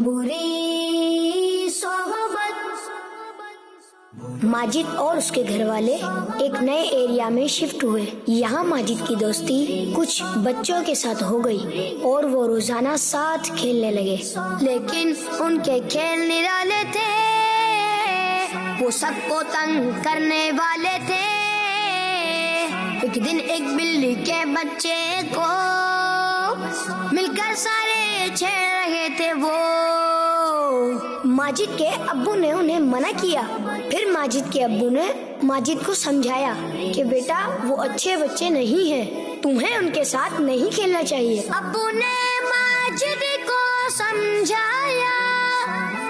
बुरी सोहबत। माजिद और उसके घर वाले एक नए एरिया में शिफ्ट हुए। यहाँ माजिद की दोस्ती कुछ बच्चों के साथ हो गई और वो रोजाना साथ खेलने लगे, लेकिन उनके खेल निराले थे, वो सबको तंग करने वाले थे। एक दिन एक बिल्ली के बच्चे को मिलकर सारे छेड़ रहे थे वो। माजिद के अब्बू ने उन्हें मना किया। फिर माजिद के अब्बू ने माजिद को समझाया कि बेटा वो अच्छे बच्चे नहीं हैं, तुम्हें उनके साथ नहीं खेलना चाहिए। अब्बू ने माजिद को समझाया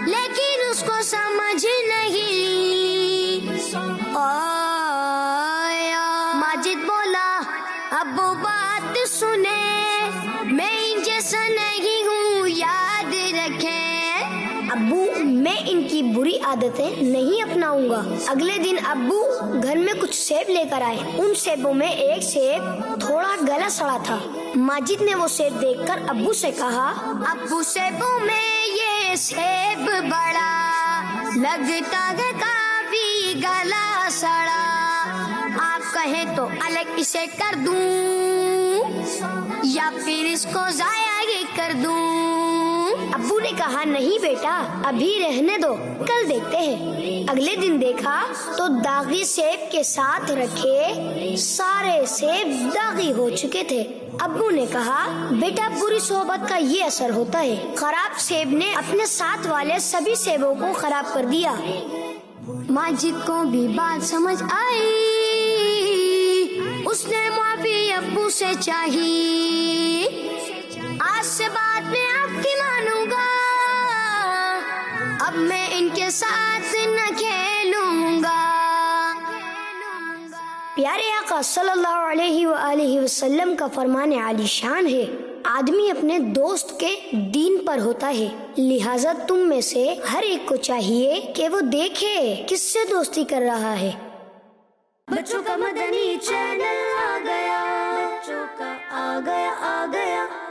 लेकिन उसको समझ नहीं आया। माजिद बोला, अब्बू बात सुने, मैं इन जैसा नहीं हूँ, याद रखें। अब्बू मैं इनकी बुरी आदतें नहीं अपनाऊंगा। अगले दिन अब्बू घर में कुछ सेब लेकर आए। उन सेबों में एक सेब थोड़ा गला सड़ा था। माजिद ने वो सेब देखकर अब्बू से कहा, अब्बू सेबों में ये सेब बड़ा लगता है काफी गला सड़ा, आप कहें तो अलग इसे कर दूं या फिर इसको जाया ही कर दूं। अब्बू ने कहा, नहीं बेटा अभी रहने दो, कल देखते हैं। अगले दिन देखा तो दागी सेब के साथ रखे सारे सेब दागी हो चुके थे। अब्बू ने कहा, बेटा बुरी सोहबत का ये असर होता है। खराब सेब ने अपने साथ वाले सभी सेबों को खराब कर दिया। माजिद को भी बात समझ आई, उसने माफी अब्बू से चाही। आज से बात मैं आपकी मानूंगा, अब मैं इनके साथ न खेलूंगा। प्यारे आका सल्लल्लाहु अलैहि वसल्लम का फरमान आलीशान है, आदमी अपने दोस्त के दीन पर होता है, लिहाजा तुम में से हर एक को चाहिए कि वो देखे किससे दोस्ती कर रहा है। बच्चों का मदनी चैनल आ गया, बच्चों का आ गया।